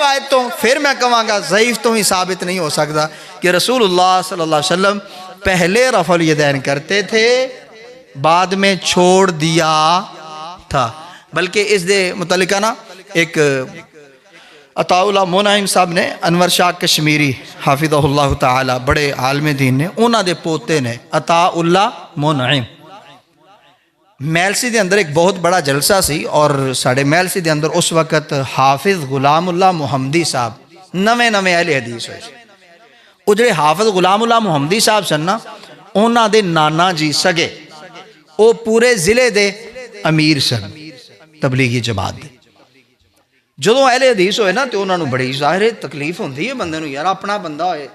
روایت تو پھر میں کہوں گا ضعیف تو ہی ثابت نہیں ہو سکتا کہ رسول اللہ صلی اللہ علیہ وسلم پہلے رفع الیدین کرتے تھے بعد میں چھوڑ دیا تھا. بلکہ اس دے متعلقہ نا ایک عطاء اللہ منعم صاحب نے انور شاہ کشمیری حافظہ اللہ تعالی بڑے عالم دین نے انہاں دے پوتے نے عطاء اللہ منعم میلسی دے اندر ایک بہت بڑا جلسہ سی اور ساڑھے میلسی دے اندر اس وقت حافظ غلام اللہ محمدی صاحب نویں اہل حدیث ہوئے. وہ جڑے حافظ غلام اللہ محمدی صاحب سن نا انہاں دے نانا جی سگے وہ پورے ضلع دے امیر سن تبلیغی جماعت دے. جدوں اہل حدیث ہوئے نا تو انہاں نو بڑی ظاہر تکلیف ہوندی ہے بندے نو یار اپنا بندہ ہوئے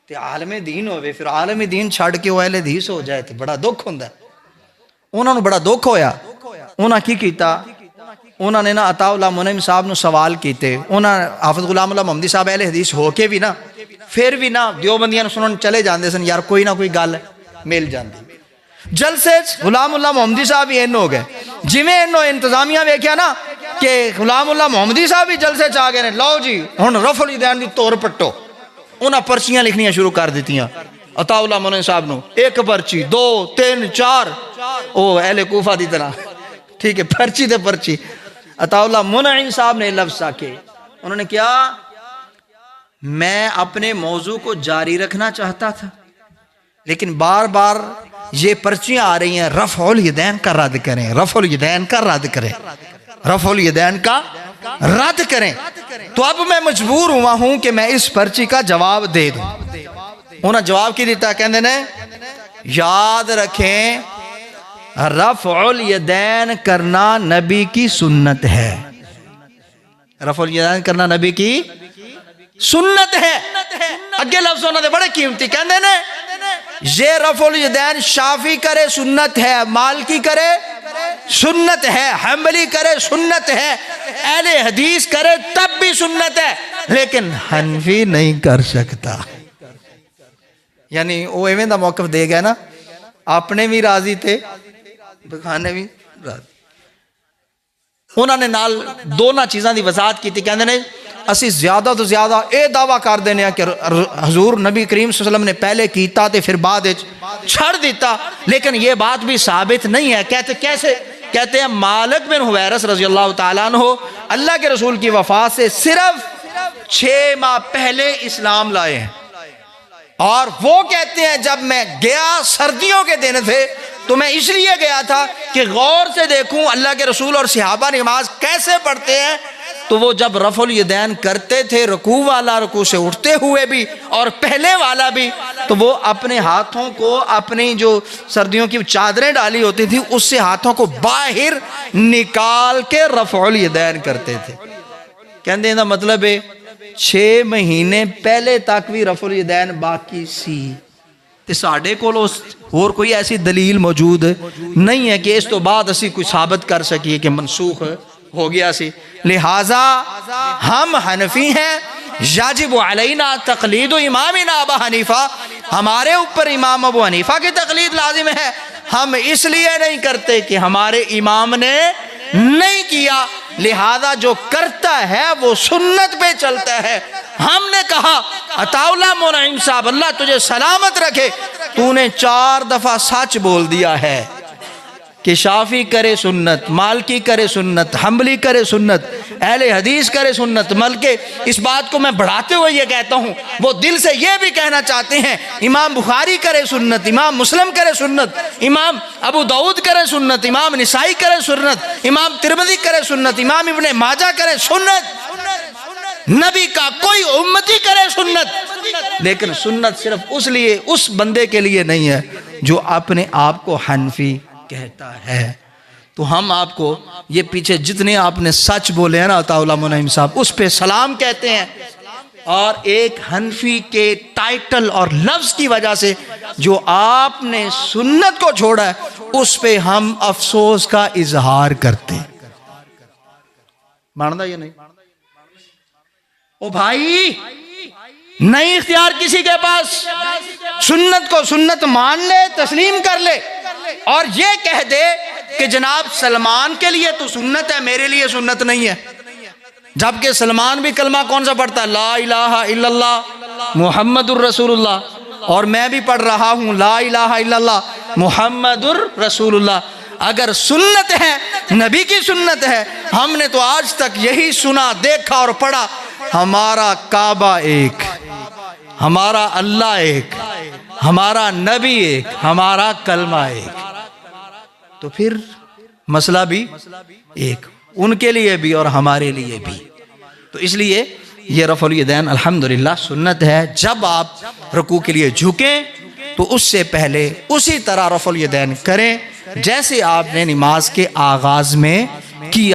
تے عالم دین ہوئے پھر عالم دین چھڑ کے وہ اہل حدیث ہو جائے تے بڑا دکھ ہوندا ہے. انہاں نو بڑا دکھ ہویا. انہاں کی کیتا انہاں نے نا عطاء اللہ منعم صاحب نو سوال کیتے. انہاں حافظ غلام اللہ محمدی صاحب اہل حدیث ہو کے بھی نا پھر بھی نا دیوبندیاں نو سنن چلے جاندے سن یار کوئی نہ کوئی گل مل جاندی. جلسے غلام اللہ محمدی صاحب ہی ان ہو گئے جویں انو انتظامیہ ویکھیا نا کہ غلام اللہ محمدی صاحب ہی جلسے چاہ گئے نے لو جی ہن رفع الیدین دی طور پٹو. انہاں پرچیاں لکھنیاں شروع کر دیتیاں عطاء اللہ منعم صاحب نو ایک پرچی 2 3 4 او اہل کوفہ دی طرح ٹھیک ہے پرچی تے پرچی. عطاء اللہ منعم صاحب نے لفظ آکے انہوں نے کیا میں اپنے موضوع کو جاری رکھنا چاہتا تھا لیکن بار بار یہ پرچیاں آ رہی ہیں رفع الیدین کا رد کریں رفع الیدین کا رد کریں رفع الیدین کا رد کریں. تو اب میں مجبور ہوا ہوں کہ میں اس پرچی کا جواب دے دوں. انہوں نے جواب کی دیتا کہندے نے یاد رکھیں رفع الیدین کرنا نبی کی سنت ہے. رفع الیدین کرنا نبی کی سنت ہے. اگے لفظ انہوں نے بڑے قیمتی کہندے نے یہ رفع الیدین شافی کرے سنت ہے مالکی کرے سنت ہے حنبلی کرے سنت ہے اہل حدیث کرے تب بھی سنت ہے لیکن حنفی نہیں کر سکتا. یعنی وہ ایویں دا موقف دے گئے نا اپنے بھی راضی تھے بخانے بھی راضی. انہوں نے نال دونوں چیزاں دی وضاحت کی تھی کہندے نے اسی زیادہ تو زیادہ اے دعویٰ کر دینے ہیں کہ حضور نبی کریم صلی اللہ علیہ وسلم نے پہلے کیتا تے پھر بعد چھڑ دیتا لیکن یہ بات بھی ثابت نہیں ہے. کہتے کیسے کہتے ہیں مالک بن حویرث رضی اللہ تعالیٰ عنہ اللہ کے رسول کی وفات سے صرف 6 ماہ پہلے اسلام لائے ہیں اور وہ کہتے ہیں جب میں گیا سردیوں کے دن تھے تو میں اس لیے گیا تھا کہ غور سے دیکھوں اللہ کے رسول اور صحابہ نماز کیسے پڑھتے ہیں. تو وہ جب رفع الیدین کرتے تھے رکوع والا رکوع سے اٹھتے ہوئے بھی اور پہلے والا بھی تو وہ اپنے ہاتھوں کو اپنی جو سردیوں کی چادریں ڈالی ہوتی تھی اس سے ہاتھوں کو باہر نکال کے رفع الیدین کرتے تھے. کہندے ہیں مطلب ہے 6 مہینے پہلے تک بھی رفع الیدین باقی سی تے ساڈے کول اور کوئی ایسی دلیل موجود نہیں ہے کہ اس تو بعد اسی کوئی ثابت کر سکیے کہ منسوخ ہو گیا سی. لہٰذا ہم حنفی ہیں یجب علینا تقلید امامنا ابو حنیفہ ہمارے اوپر امام ابو حنیفہ کی تقلید لازم ہے. ہم اس لیے نہیں کرتے کہ ہمارے امام نے نہیں کیا لہذا جو کرتا ہے وہ سنت پہ چلتا ہے. ہم نے کہا عطاء اللہ منعم صاحب اللہ تجھے سلامت رکھے تو نے 4 دفعہ سچ بول دیا ہے کہ شافی کرے سنت مالکی کرے سنت حنبلی کرے سنت اہل حدیث کرے سنت. بلکہ اس بات کو میں بڑھاتے ہوئے یہ کہتا ہوں وہ دل سے یہ بھی کہنا چاہتے ہیں امام بخاری کرے سنت امام مسلم کرے سنت امام ابو داؤد کرے سنت امام نسائی کرے سنت امام ترمذی کرے سنت امام ابن ماجہ کرے سنت نبی کا کوئی امتی کرے سنت. لیکن سنت صرف اس بندے کے لیے نہیں ہے جو اپنے آپ کو حنفی کہتا ہے. تو ہم آپ کو یہ پیچھے جتنے آپ نے سچ بولے ہیں نا عطاء اللہ منعم صاحب اس پہ سلام کہتے ہیں اور ایک حنفی کے ٹائٹل اور لفظ کی وجہ سے جو آپ نے سنت کو چھوڑا ہے اس پہ ہم افسوس کا اظہار کرتے. مانتا یہ نہیں او بھائی نہیں اختیار کسی کے پاس سنت کو سنت مان لے تسلیم کر لے اور یہ کہہ دے کہ جناب سلمان کے لیے تو سنت ہے میرے لیے سنت نہیں ہے. جبکہ سلمان بھی کلمہ کون سا پڑھتا ہے؟ لا الہ الا اللہ محمد الرسول اللہ، اور میں بھی پڑھ رہا ہوں لا الہ الا اللہ محمد الرسول اللہ۔ اگر سنت ہے، نبی کی سنت ہے، ہم نے تو آج تک یہی سنا، دیکھا اور پڑھا، ہمارا کعبہ ایک، ہمارا اللہ ایک، ہمارا نبی ایک، ہمارا کلمہ ایک، تو پھر مسئلہ بھی ایک، ان کے لیے بھی اور ہمارے لیے بھی۔ تو اس لیے یہ رفع الیدین الحمدللہ سنت ہے۔ جب آپ رکوع کے لیے جھکیں تو اس سے پہلے اسی طرح رفع الیدین کریں جیسے آپ نے نماز کے آغاز میں کیا۔